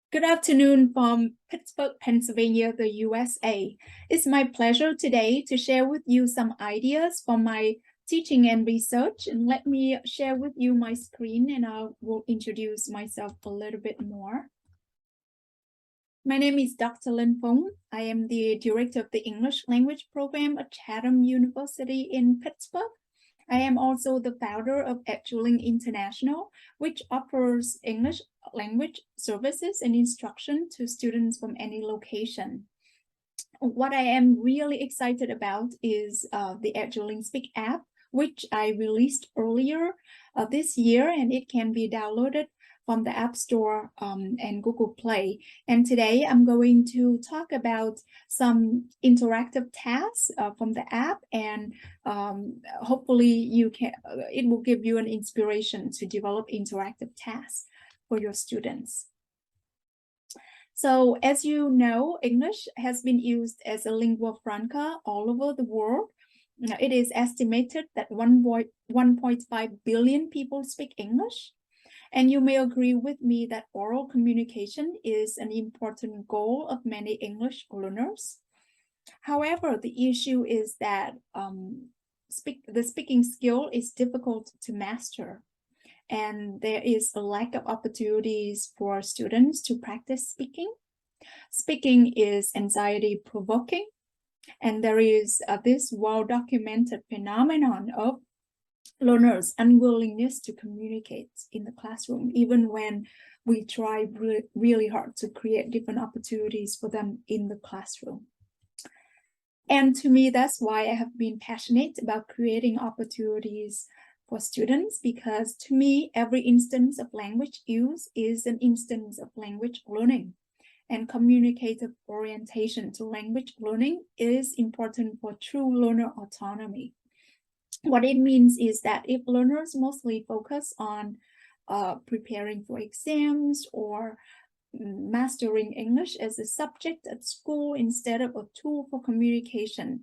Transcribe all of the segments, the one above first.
Good afternoon from Pittsburgh, Pennsylvania, the USA. It's my pleasure today to share with you some ideas from my teaching and research. And let me share with you my screen and I will introduce myself a little bit more. My name is Dr. Linh Phung. I am the director of the English language program at Chatham University in Pittsburgh. I am also the founder of Eduling International, which offers English language services and instruction to students from any location. What I am really excited about is the Eduling Speak app, which I released earlier this year, and it can be downloaded from the App Store and Google Play. And today I'm going to talk about some interactive tasks from the app, and hopefully it will give you an inspiration to develop interactive tasks for your students. So as you know, English has been used as a lingua franca all over the world. It is estimated that 1.5 billion people speak English. And you may agree with me that oral communication is an important goal of many English learners. However, the issue is that the speaking skill is difficult to master, and there is a lack of opportunities for students to practice speaking. Speaking is anxiety-provoking, and there is this well-documented phenomenon of learners' unwillingness to communicate in the classroom, even when we try really hard to create different opportunities for them in the classroom. And to me, that's why I have been passionate about creating opportunities for students, because to me, every instance of language use is an instance of language learning. And communicative orientation to language learning is important for true learner autonomy. What it means is that if learners mostly focus on preparing for exams or mastering English as a subject at school instead of a tool for communication,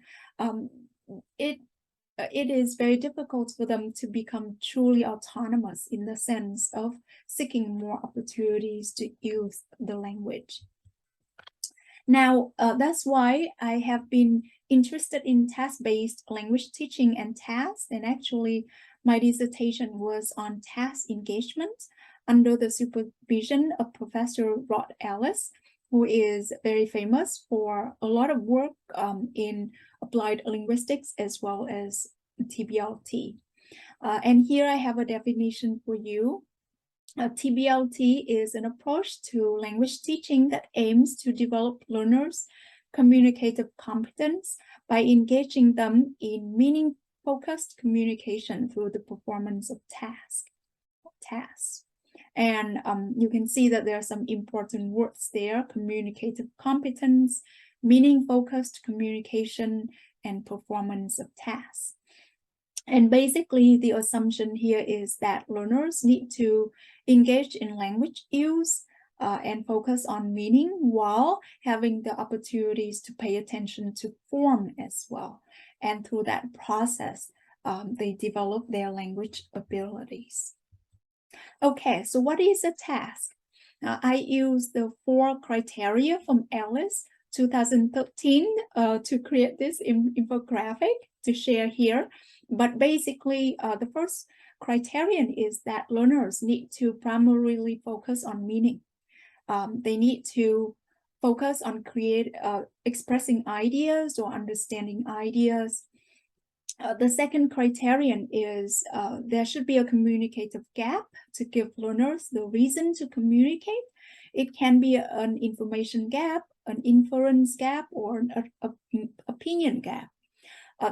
it is very difficult for them to become truly autonomous in the sense of seeking more opportunities to use the language. Now, that's why I have been interested in task-based language teaching and tasks, and actually my dissertation was on task engagement under the supervision of Professor Rod Ellis, who is very famous for a lot of work in applied linguistics as well as TBLT. And here I have a definition for you. TBLT is an approach to language teaching that aims to develop learners' communicative competence by engaging them in meaning-focused communication through the performance of tasks. And you can see that there are some important words there: communicative competence, meaning-focused communication, and performance of tasks. And basically, the assumption here is that learners need to engage in language use and focus on meaning while having the opportunities to pay attention to form as well. And through that process, they develop their language abilities. Okay, so what is a task? I use the 4 criteria from Ellis 2013 to create this infographic to share here. But basically, the first criterion is that learners need to primarily focus on meaning. They need to focus on expressing ideas or understanding ideas. The second criterion is there should be a communicative gap to give learners the reason to communicate. It can be an information gap, an inference gap, or an opinion gap.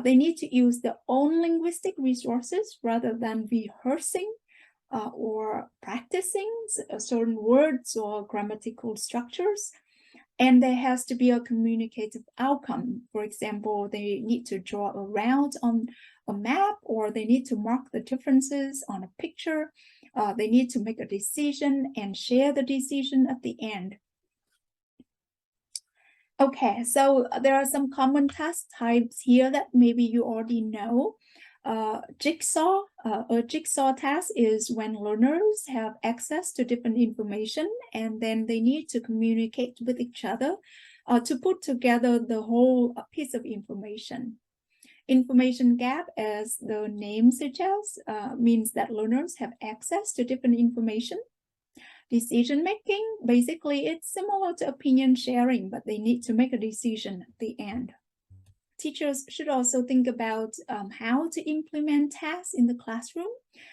They need to use their own linguistic resources rather than rehearsing or practicing certain words or grammatical structures. And there has to be a communicative outcome. For example, they need to draw a route on a map, or they need to mark the differences on a picture. They need to make a decision and share the decision at the end. Okay, so there are some common task types here that maybe you already know. Jigsaw. A jigsaw task is when learners have access to different information and then they need to communicate with each other to put together the whole piece of information. Information gap, as the name suggests, means that learners have access to different information. Decision making, basically, it's similar to opinion sharing, but they need to make a decision at the end. Teachers should also think about how to implement tasks in the classroom,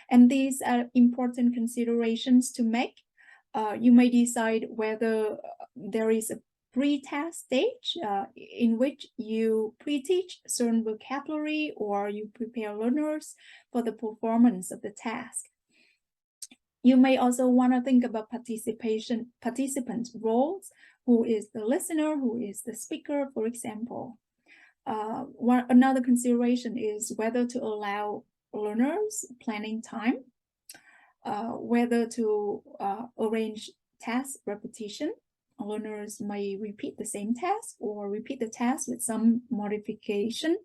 and these are important considerations to make. You may decide whether there is a pre-task stage in which you pre-teach certain vocabulary or you prepare learners for the performance of the task. You may also want to think about participant roles. Who is the listener? Who is the speaker, for example? Another consideration is whether to allow learners planning time, whether to arrange task repetition. Learners may repeat the same task or repeat the task with some modification.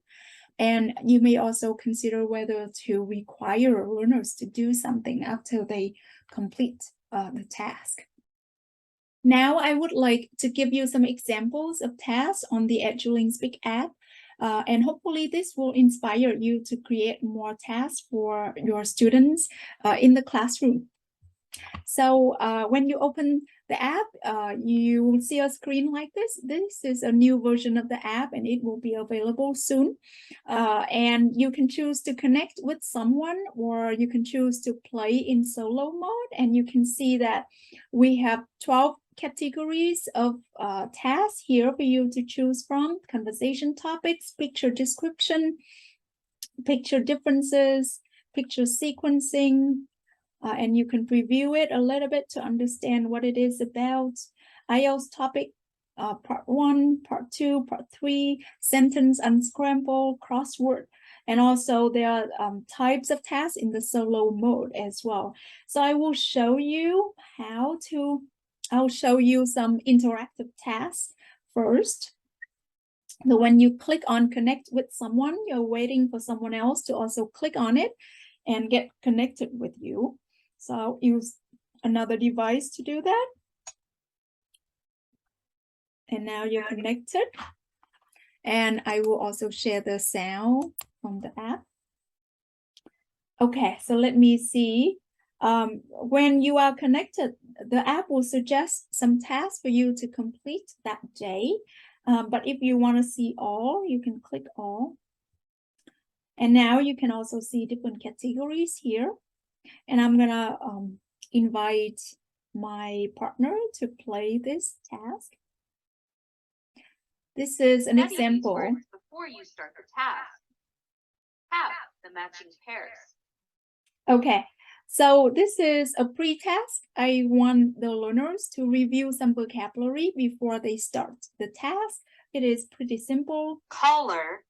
And you may also consider whether to require learners to do something after they complete the task. Now, I would like to give you some examples of tasks on the Eduling Speak app. And hopefully this will inspire you to create more tasks for your students in the classroom. So when you open the app, you will see a screen like this. This is a new version of the app and it will be available soon. And you can choose to connect with someone or you can choose to play in solo mode. And you can see that we have 12 categories of tasks here for you to choose from: conversation topics, picture description, picture differences, picture sequencing, and you can preview it a little bit to understand what it is about. IELTS topic, part 1, part 2, part 3, sentence unscramble, crossword, and also there are types of tasks in the solo mode as well. So I will show you I'll show you some interactive tasks first. So when you click on connect with someone, you're waiting for someone else to also click on it and get connected with you. So I'll use another device to do that. And now you're connected. And I will also share the sound from the app. Okay, so let me see. When you are connected, the app will suggest some tasks for you to complete that day. But if you want to see all, you can click all. And now you can also see different categories here. And I'm gonna invite my partner to play this task. This is an example. Before you start the task, have the matching pairs. Okay, so this is a pre-task. I want the learners to review some vocabulary before they start the task. It is pretty simple. Collar,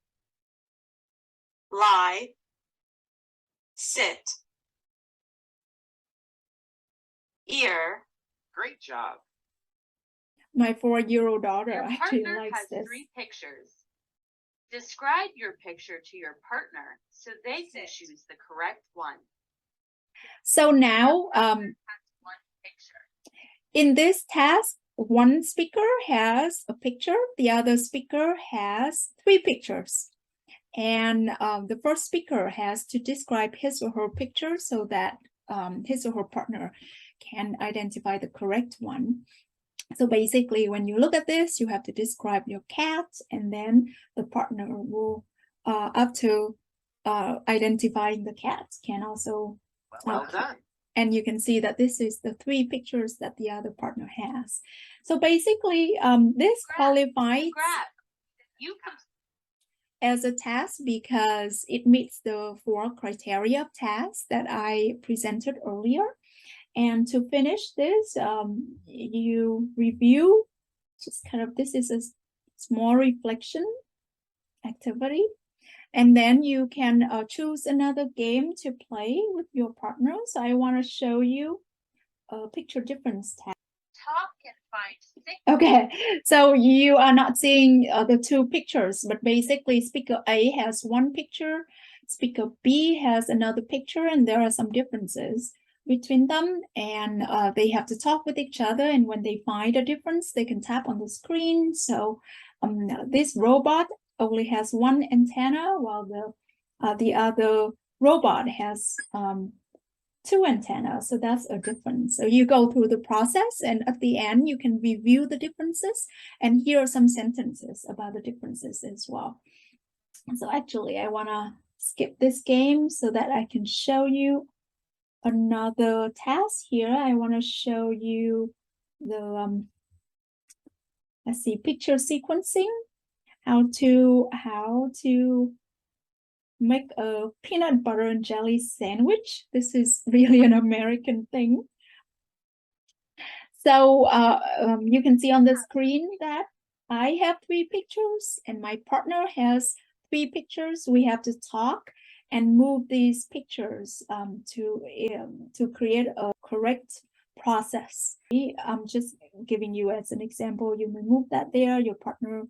lie, sit, ear. Great job. My 4-year-old daughter Your actually partner likes has this. 3 pictures. Describe your picture to your partner so they can choose the correct one. So now, One picture. in this task, one speaker has a picture, the other speaker has 3 pictures. And the first speaker has to describe his or her picture so that his or her partner can identify the correct one. So basically, when you look at this, you have to describe your cat, and then the partner will, up to identifying the cat, can also. Well done. And you can see that this is the 3 pictures that the other partner has. So basically, this qualifies as a task because it meets the 4 criteria of tasks that I presented earlier. And to finish this, you review, just kind of, this is a small reflection activity. And then you can choose another game to play with your partner. So I want to show you a picture difference task. Talk and find 6. Okay, so you are not seeing the 2 pictures, but basically speaker A has 1 picture, speaker B has another picture, and there are some differences between them, and they have to talk with each other, and when they find a difference, they can tap on the screen. So this robot only has one antenna, while the other robot has two antennas, so that's a difference. So you go through the process, and at the end you can review the differences, and here are some sentences about the differences as well. So actually I want to skip this game so that I can show you another task here. I want to show you the let's see, picture sequencing, how to make a peanut butter and jelly sandwich. This is really an American thing. So you can see on the screen that I have 3 pictures and my partner has 3 pictures. We have to talk and move these pictures to create a correct process. I'm just giving you as an example. You remove that there, your partner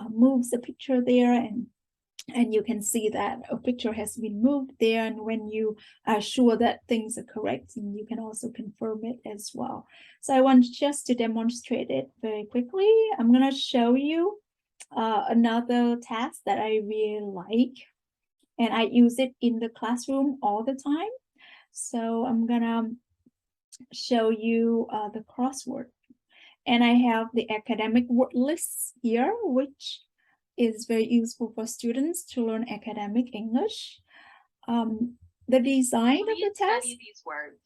moves the picture there, and you can see that a picture has been moved there, and when you are sure that things are correct, and you can also confirm it as well. So I want just to demonstrate it very quickly. I'm going to show you another task that I really like, and I use it in the classroom all the time. So I'm going to show you the crossword, and I have the academic word lists here, which is very useful for students to learn academic English. The design of the test. These words.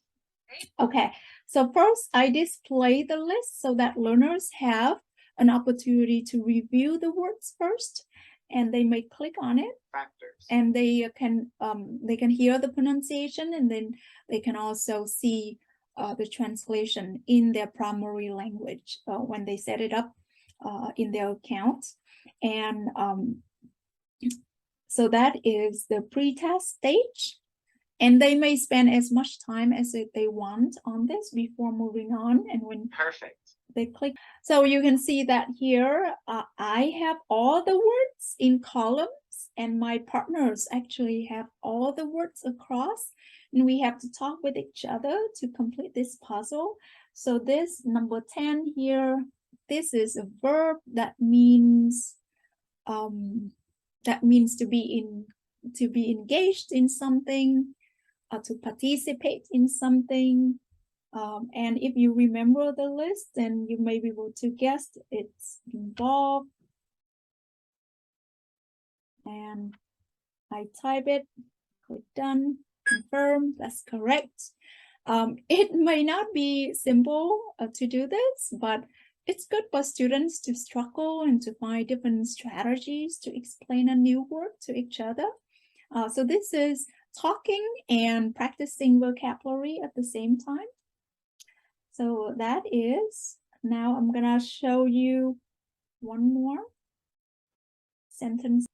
Okay, so first I display the list so that learners have an opportunity to review the words first, and they may click on it. Factors. And they can hear the pronunciation, and then they can also see the translation in their primary language when they set it up in their account. And so that is the pre-test stage, and they may spend as much time as they want on this before moving on. And when they click, so you can see that here I have all the words in columns, and my partners actually have all the words across, and we have to talk with each other to complete this puzzle. So this number 10 here, this is a verb that means to be engaged in something, to participate in something. And if you remember the list, then you may be able to guess it's involved. And I type it, click done, confirm, that's correct. It may not be simple to do this, but it's good for students to struggle and to find different strategies to explain a new word to each other. So this is talking and practicing vocabulary at the same time. So that is, now I'm gonna show you one more sentence.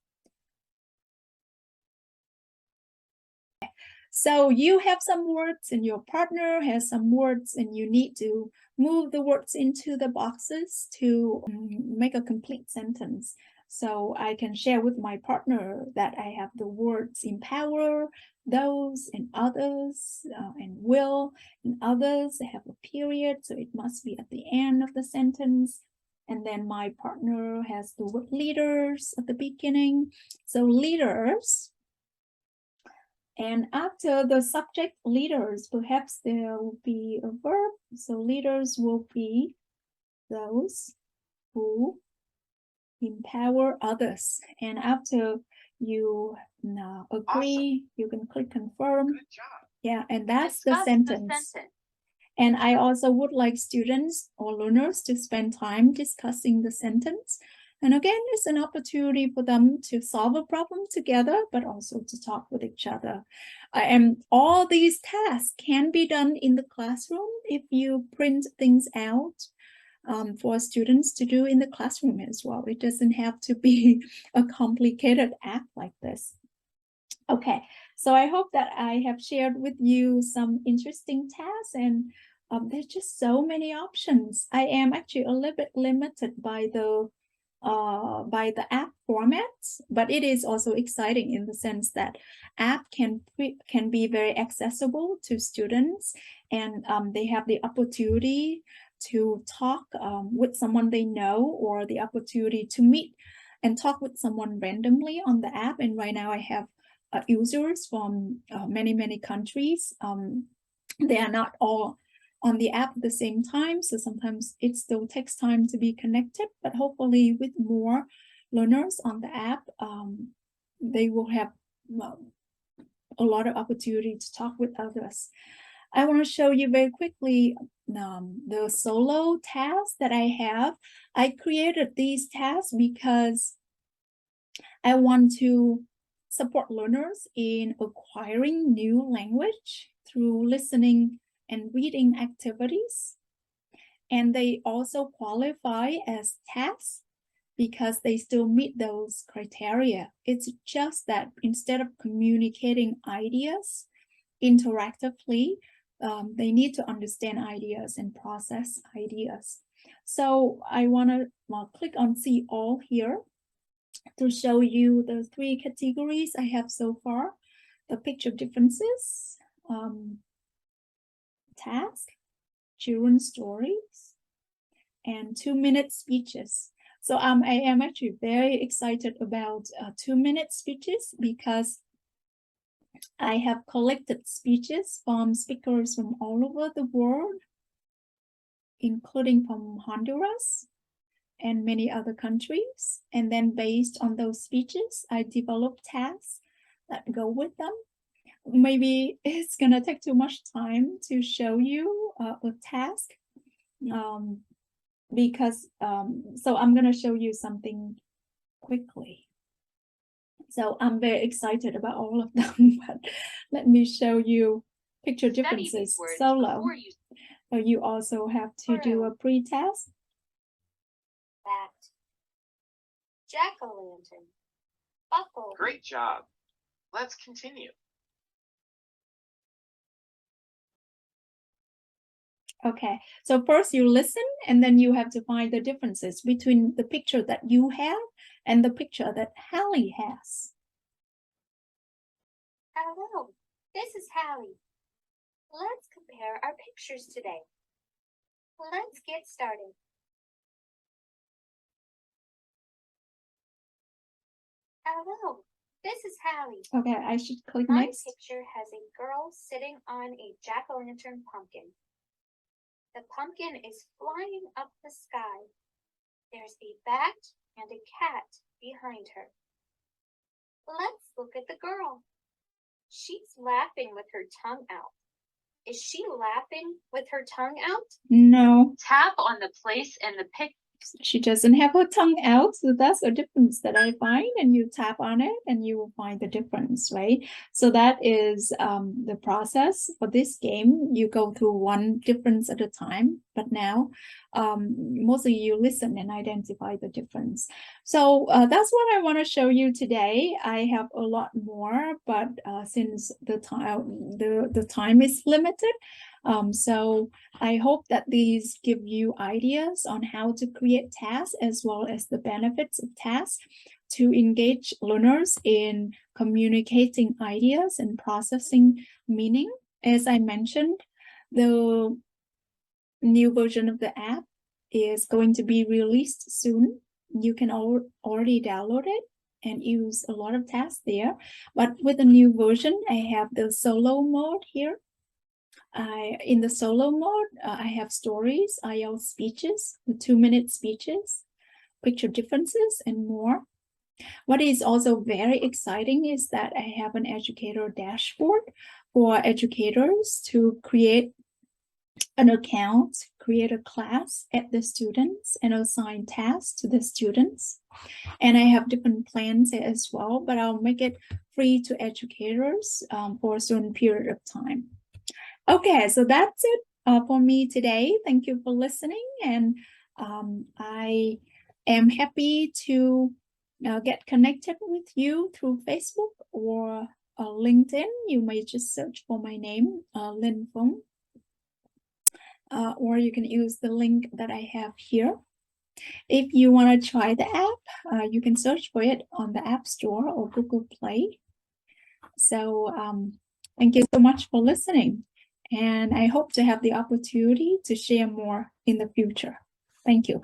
So you have some words and your partner has some words, and you need to move the words into the boxes to make a complete sentence. So I can share with my partner that I have the words empower, those, and others, and will, and others. I have a period, so it must be at the end of the sentence. And then my partner has the word leaders at the beginning. So leaders. And after the subject leaders, perhaps there will be a verb. So leaders will be those who empower others. And after you agree, you can click confirm. Good job. Yeah, and that's the sentence. And I also would like students or learners to spend time discussing the sentence. And again, it's an opportunity for them to solve a problem together, but also to talk with each other. And all these tasks can be done in the classroom if you print things out for students to do in the classroom as well. It doesn't have to be a complicated app like this. Okay, so I hope that I have shared with you some interesting tasks, and there's just so many options. I am actually a little bit limited by the by the app formats, but it is also exciting in the sense that app can be very accessible to students, and they have the opportunity to talk with someone they know, or the opportunity to meet and talk with someone randomly on the app. And right now I have users from many countries. They are not all on the app at the same time, so sometimes it still takes time to be connected, but hopefully with more learners on the app, they will have a lot of opportunity to talk with others. I want to show you very quickly the solo tasks that I have. I created these tasks because I want to support learners in acquiring new language through listening and reading activities. And they also qualify as tasks because they still meet those criteria. It's just that instead of communicating ideas interactively, they need to understand ideas and process ideas. So I want to click on See All here to show you the 3 categories I have so far: the picture differences, task, children's stories, and 2-minute speeches. So I am actually very excited about 2-minute speeches because I have collected speeches from speakers from all over the world, including from Honduras and many other countries. And then based on those speeches, I developed tasks that go with them. Maybe it's gonna take too much time to show you a task, because so I'm gonna show you something quickly. So I'm very excited about all of them, but let me show you picture differences solo. So you also have to do a pre-test. Bat, jack-o'-lantern, buckle. Great job. Let's continue. Okay, so first you listen, and then you have to find the differences between the picture that you have and the picture that Hallie has. Hello, this is Hallie. Let's compare our pictures today. Let's get started. Hello, this is Hallie. Okay, I should click My next. picture has a girl sitting on a jack-o'-lantern pumpkin. The pumpkin is flying up the sky. There's a bat and a cat behind her. Let's look at the girl. She's laughing with her tongue out. Is she laughing with her tongue out? No, Tap on the place in the picture. she doesn't have her tongue out, so that's a difference that I find, and you tap on it and you will find the difference, right? So that is the process for this game. You go through one difference at a time, but now mostly you listen and identify the difference. So that's what I want to show you today. I have a lot more, but since the time is limited, so I hope that these give you ideas on how to create tasks, as well as the benefits of tasks to engage learners in communicating ideas and processing meaning. As I mentioned, the new version of the app is going to be released soon. You can already download it and use a lot of tasks there. But with the new version, I have the solo mode here. In the solo mode, I have stories, IELTS speeches, the 2-minute speeches, picture differences, and more. What is also very exciting is that I have an educator dashboard for educators to create an account, create a class, add the students, and assign tasks to the students. And I have different plans as well, but I'll make it free to educators for a certain period of time. Okay, so that's it for me today. Thank you for listening, and I am happy to get connected with you through Facebook or LinkedIn. You may just search for my name, Linh Phung, or you can use the link that I have here. If you want to try the app, you can search for it on the App Store or Google Play. So thank you so much for listening. And I hope to have the opportunity to share more in the future. Thank you.